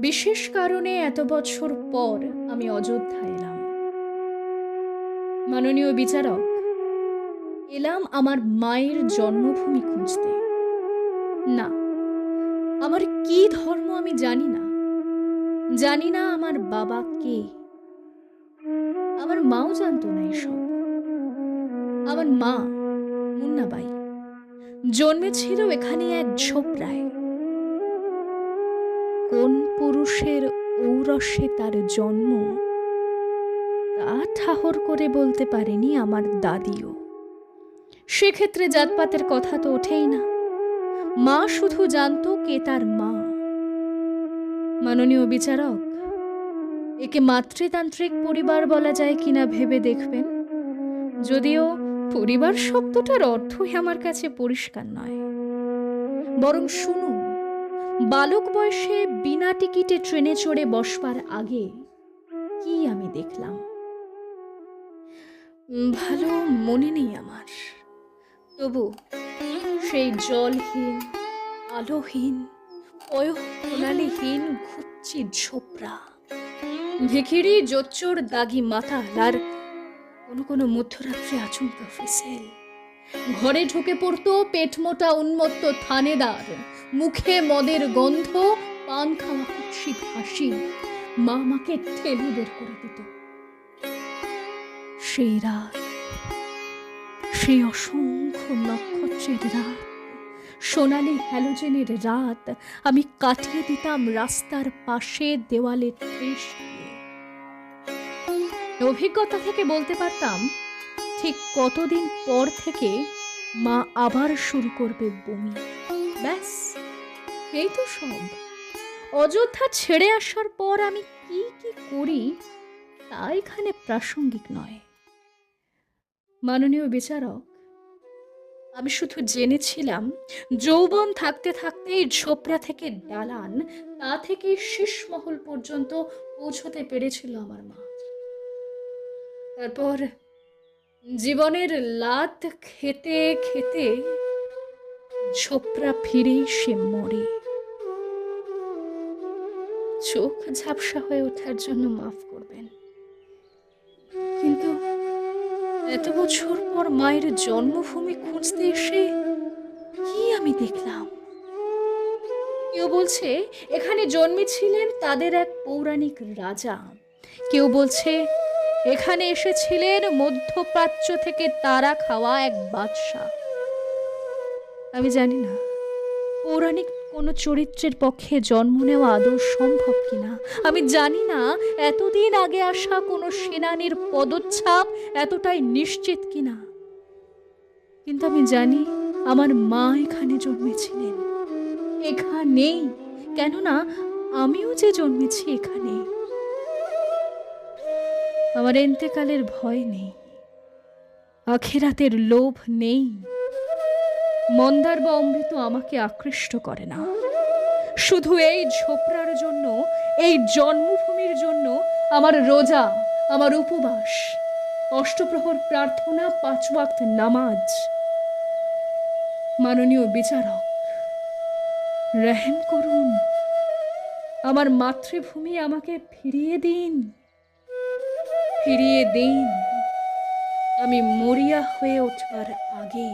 বিশেষ কারণে এত বছর পর আমি অযোধ্যা এলাম। মাননীয় বিচারক, এলাম আমার মায়ের জন্মভূমি খুঁজতে। না, আমার কি ধর্ম আমি জানি না। জানি না আমার বাবা কে। আমার মাও জানতো না এসব। আমার মা মুন্নাবাই জন্মেছিল এখানে এক ঝোপড়ায়। কোন পুরুষের ঔরসে তার জন্ম তা ঠাহর করে বলতে পারেনি আমার দাদিও। সেক্ষেত্রে জাতপাতের কথা তো ওঠেই না। মা শুধু জানতো কে তার মা। মাননীয় বিচারক, একে মাতৃতান্ত্রিক পরিবার বলা যায় কিনা ভেবে দেখবেন। যদিও পরিবার শব্দটার অর্থই আমার কাছে পরিষ্কার নয়। বরং শুনুন, বালক বয়সে বিনা টিকিটে ট্রেনে চড়ে বসবার আগে কি আমি দেখলাম ভালো মনে নেই আমার। তবু সেই জলহীন, আলোহীন, প্রণালীহীন ঘুচ্ছি ঝোপড়া, ভিখিরি জোচ্চোর দাগি মাথা আর কোনো কোনো মধ্যরাত্রে আচমকা ফিসেল। ঘরে ঢুকে পড়তো পেটমোটা উন্মত্ত থানেদার, মুখে মদের গন্ধ, পান খাওয়া কুৎসিত হাসি। মা আমাকে ঠেলে বের করে দিত। সেই রাত, সেই অসংখ্য নক্ষত্রের রাত, সোনালি হ্যালোজেনের রাত আমি কাটিয়ে দিতাম রাস্তার পাশে দেওয়ালে ঠেস দিয়ে। অভিজ্ঞতা থেকে বলতে পারতাম ঠিক কতদিন পর থেকে মা আবার শুরু করবে বমি। ব্যাস, এই তো সব। অযোধ্যা ছেড়ে আসার পর আমি কি কি করি তা এখানে প্রাসঙ্গিক নয়। মাননীয় বিচারক, আমি শুধু জেনেছিলাম যৌবন থাকতে থাকতেই ঝোপড়া থেকে ডালান, তা থেকে শীষমহল পর্যন্ত পৌঁছতে পেরেছিল আমার মা। তারপর জীবনের লাত খেতে খেতে ঝোপড়া ফিরেই সে মরে। চোখ ঝাপসা হয়ে ওঠার জন্য মাফ করবেন, কিন্তু এত বছর পর মায়ের জন্মভূমি খুঁজতে এসে কি আমি দেখলাম? কেউ বলছে এখানে জন্মেছিলেন তাদের এক পৌরাণিক রাজা। কেউ বলছে এখানে এসেছিলেন মধ্যপ্রাচ্য থেকে তারা খাওয়া এক বাদশাহ। আমি জানি না পৌরাণিক কোনো চরিত্রের পক্ষে জন্ম নেওয়া আদৌ সম্ভব কিনা। আমি জানি না এতদিন আগে আসা কোনো সেনানীর পদচ্ছাপ এতটাই নিশ্চিত কিনা। কিন্তু আমি জানি আমার মা এখানে জন্মেছিলেন, এখানেই। কেননা আমিও যে জন্মেছি এখানে। আমার এন্তেকালের ভয় নেই, আখেরাতের লোভ নেই। মন্দার বা অমৃত আমাকে আকৃষ্ট করে না। শুধু এই ঝোপড়ার জন্য, এই জন্মভূমির জন্য আমার রোজা, আমার উপবাস, অষ্টপ্রহর প্রার্থনা, 5 ওয়াক্ত নামাজ। মাননীয় বিচারক, রহম করুন, আমার মাতৃভূমি আমাকে ফিরিয়ে দিন, ফিরিয়ে দিন। আমি মরিয়া হয়ে উঠবার আগে।